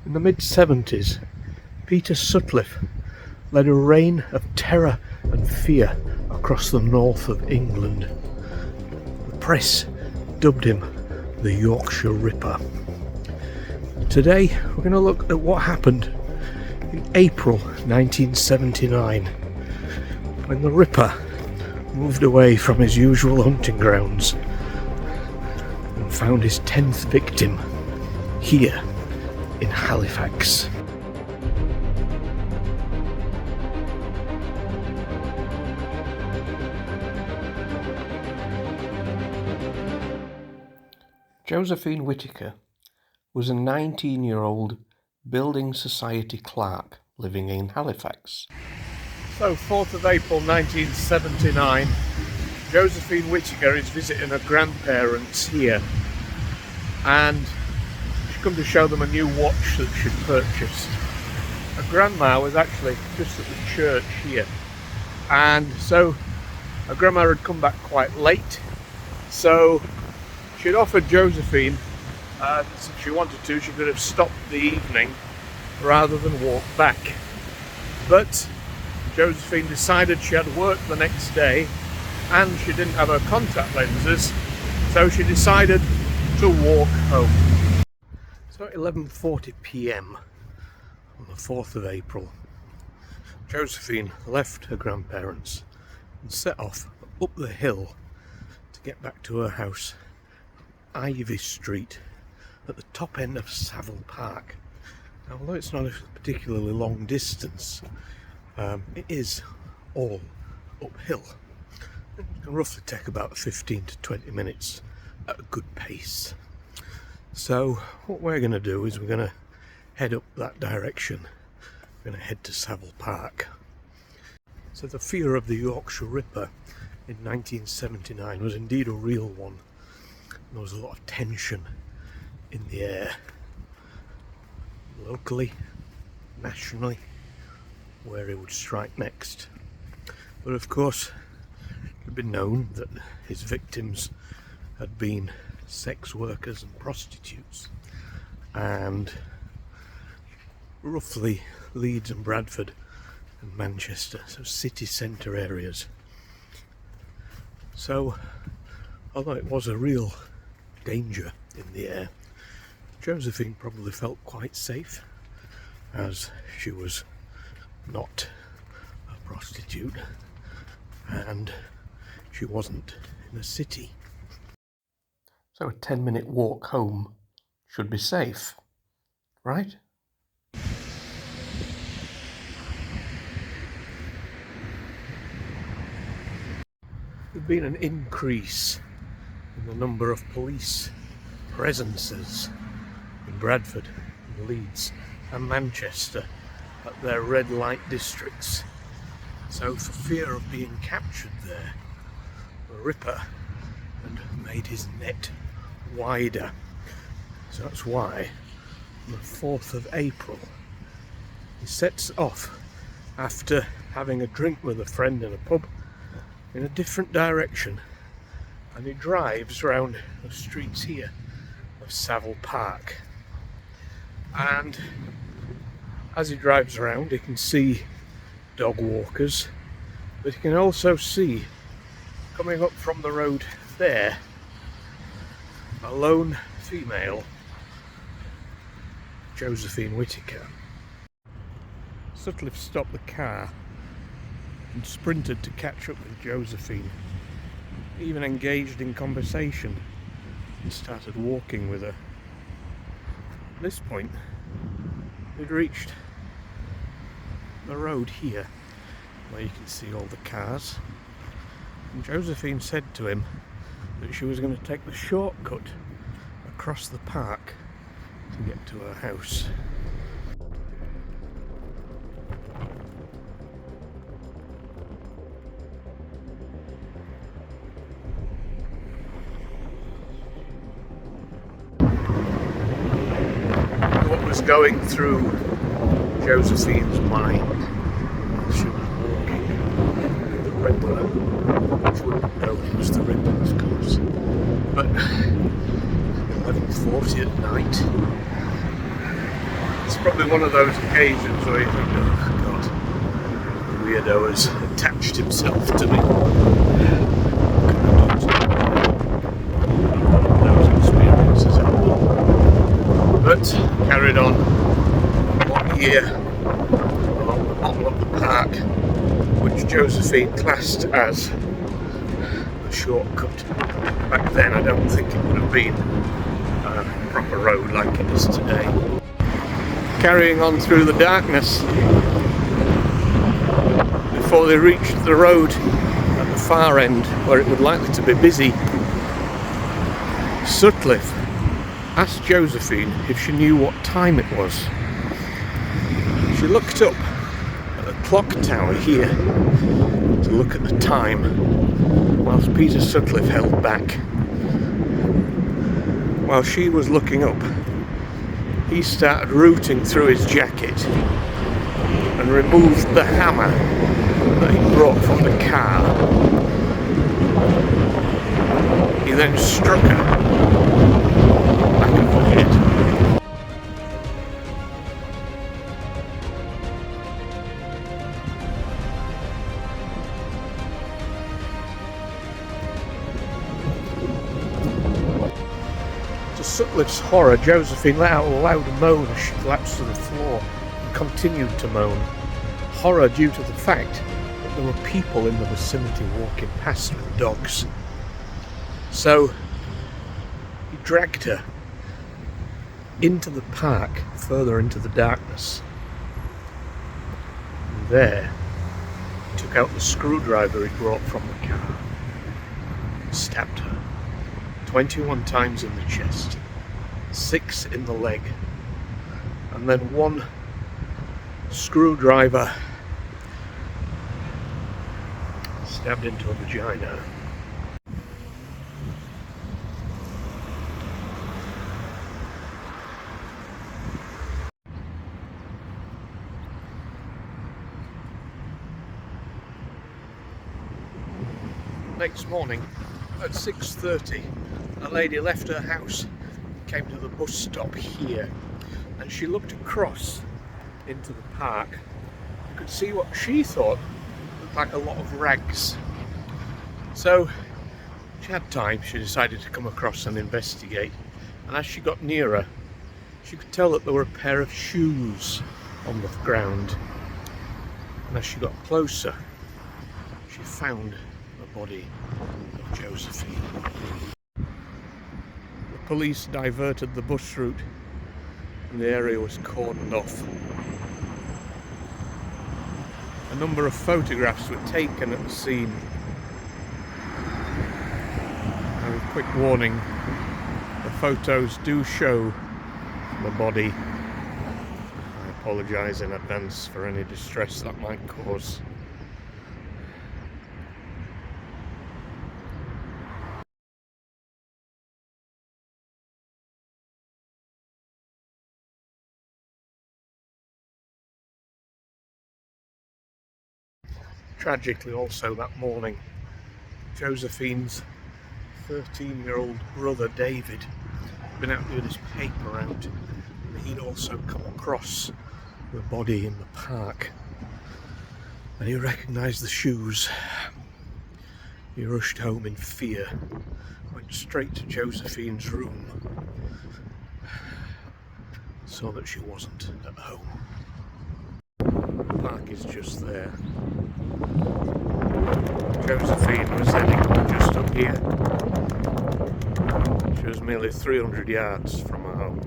In the mid-70s, Peter Sutcliffe led a reign of terror and fear across the north of England. The press dubbed him the Yorkshire Ripper. Today we're going to look at what happened in April 1979 when the Ripper moved away from his usual hunting grounds and found his 10th victim here in Halifax. Josephine Whitaker was a 19-year-old building society clerk living in Halifax. So 4th of April 1979, Josephine Whitaker is visiting her grandparents here, and she's come to show them a new watch that she'd purchased. Her grandma was actually just at the church here, and so her grandma had come back quite late, so she'd offered Josephine, since she wanted to, she could have stopped the evening rather than walk back. But Josephine decided she had work the next day and she didn't have her contact lenses, so she decided to walk home. So at 11:40 p.m. on the 4th of April, Josephine left her grandparents and set off up the hill to get back to her house, Ivy Street, at the top end of Savile Park. Now, although it's not a particularly long distance, it is all uphill. It can roughly take about 15 to 20 minutes at a good pace. So what we're going to do is we're going to head up that direction. We're going to head to Savile Park. So the fear of the Yorkshire Ripper in 1979 was indeed a real one. There was a lot of tension in the air, locally, nationally, where he would strike next. But of course, it had been known that his victims had been sex workers and prostitutes, and roughly Leeds and Bradford and Manchester, so city centre areas. So, although it was a real danger in the air, Josephine probably felt quite safe, as she was not a prostitute and she wasn't in a city. So a 10-minute walk home should be safe, right? There's been an increase in the number of police presences in Bradford, in Leeds and Manchester at their red light districts. So for fear of being captured there, the Ripper had made his net wider. So that's why on the 4th of April he sets off, after having a drink with a friend in a pub, in a different direction, and he drives round the streets here of Savile Park. And as he drives around, he can see dog walkers, but he can also see, coming up from the road there, a lone female, Josephine Whitaker. Sutcliffe stopped the car and sprinted to catch up with Josephine, even engaged in conversation and started walking with her. At this point, we'd reached the road here, where you can see all the cars, and Josephine said to him that she was going to take the shortcut across the park to get to her house. What was going through Josephine's mind as she was walking? The Ripper. She wouldn't have known it was the Ripper, of course. But 11:40 at night, It's probably one of those occasions where you think, oh God, the weirdo has attached himself to me. Those experiences happen. But carried on 1 year along the bottom of the park, which Josephine classed as the shortcut. Back then I don't think it would have been a proper road like it is today. Carrying on through the darkness, before they reached the road at the far end where it would likely to be busy, Sutcliffe asked Josephine if she knew what time it was. She looked up at the clock tower here to look at the time, whilst Peter Sutcliffe held back. While she was looking up, he started rooting through his jacket and removed the hammer that he brought from the car. He then struck her back of the head. To Sutcliffe's horror, Josephine let out a loud moan as she collapsed to the floor and continued to moan. Horror due to the fact that there were people in the vicinity walking past with dogs. So he dragged her into the park, further into the darkness. And there he took out the screwdriver he brought from the car and stabbed her 21 times in the chest, 6 in the leg, and then 1 screwdriver stabbed into her vagina. Next morning at 6:30, a lady left her house, came to the bus stop here, and she looked across into the park. You could see what she thought looked like a lot of rags. So she had time, she decided to come across and investigate. And as she got nearer, she could tell that there were a pair of shoes on the ground. And as she got closer, she found the body of Josephine. The police diverted the bus route and the area was cordoned off. A number of photographs were taken at the scene. And with quick warning, the photos do show the body. I apologise in advance for any distress that might cause. Tragically also that morning, Josephine's 13-year-old brother David had been out doing his paper round, and he'd also come across the body in the park, and he recognised the shoes. He rushed home in fear, went straight to Josephine's room, saw that she wasn't at home. The park is just there. Josephine was heading just up here. She was merely 300 yards from her home.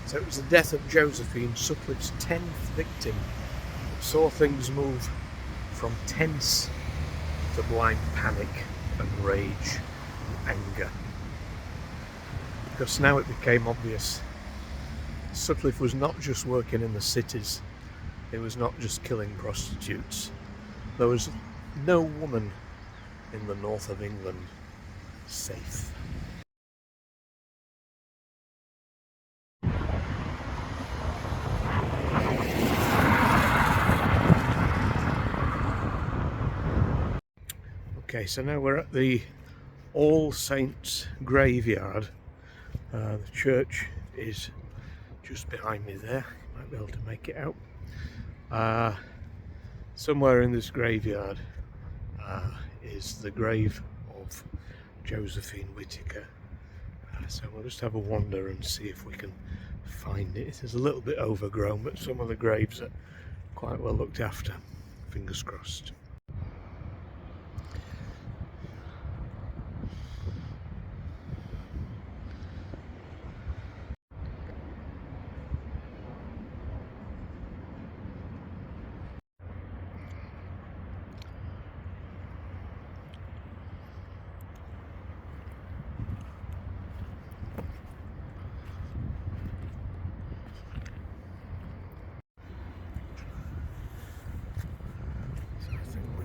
So it was the death of Josephine, Sutcliffe's 10th victim, that saw things move from tense to blind panic and rage and anger. Because now it became obvious Sutcliffe was not just working in the cities, he was not just killing prostitutes. There was no woman in the north of England safe. Okay, so now we're at the All Saints graveyard. The church is just behind me there. You might be able to make it out. Somewhere in this graveyard is the grave of Josephine Whitaker. So we'll just have a wander and see if we can find it. It is a little bit overgrown, but some of the graves are quite well looked after. Fingers crossed.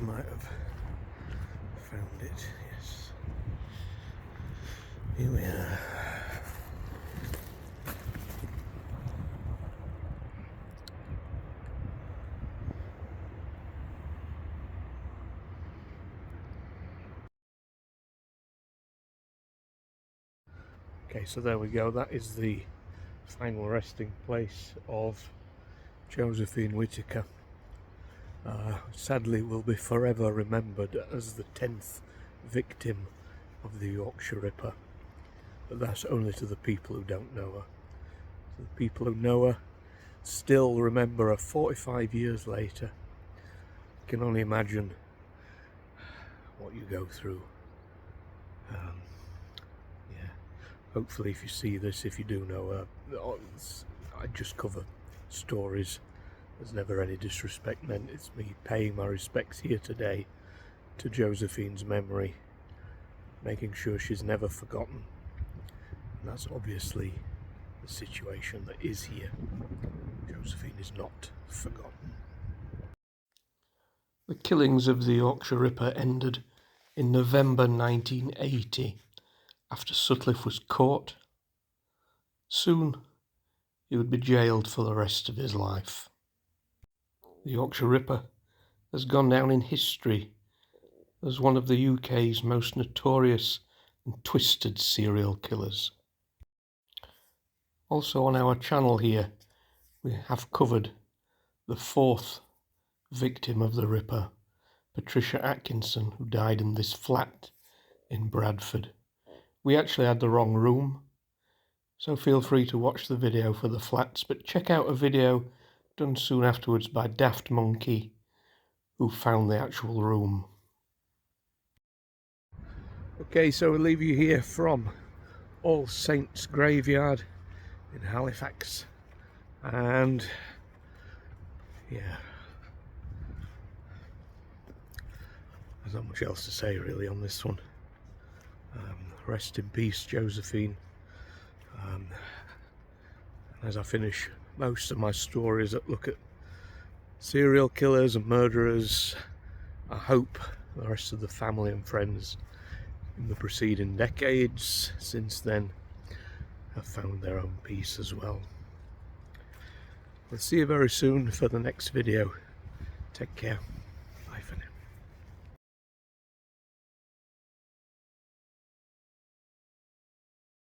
Might have found it, yes. Here we are. Okay, so there we go. That is the final resting place of Josephine Whitaker. Sadly will be forever remembered as the 10th victim of the Yorkshire Ripper, but that's only to the people who don't know her. So the people who know her still remember her 45 years later. You can only imagine what you go through. Yeah, hopefully if you see this, if you do know her, I just cover stories. There's never any disrespect meant. It's me paying my respects here today to Josephine's memory, making sure she's never forgotten. And that's obviously the situation that is here. Josephine is not forgotten. The killings of the Yorkshire Ripper ended in November 1980 after Sutcliffe was caught. Soon he would be jailed for the rest of his life. The Yorkshire Ripper has gone down in history as one of the UK's most notorious and twisted serial killers. Also on our channel here, we have covered the 4th victim of the Ripper, Patricia Atkinson, who died in this flat in Bradford. We actually had the wrong room, so feel free to watch the video for the flats, but check out a video done soon afterwards by Daft Monkey, who found the actual room. Okay, so we'll leave you here from All Saints graveyard in Halifax, and yeah, there's not much else to say really on this one. Rest in peace, Josephine. As I finish most of my stories that look at serial killers and murderers, I hope the rest of the family and friends in the preceding decades since then have found their own peace as well. We'll see you very soon for the next video. Take care.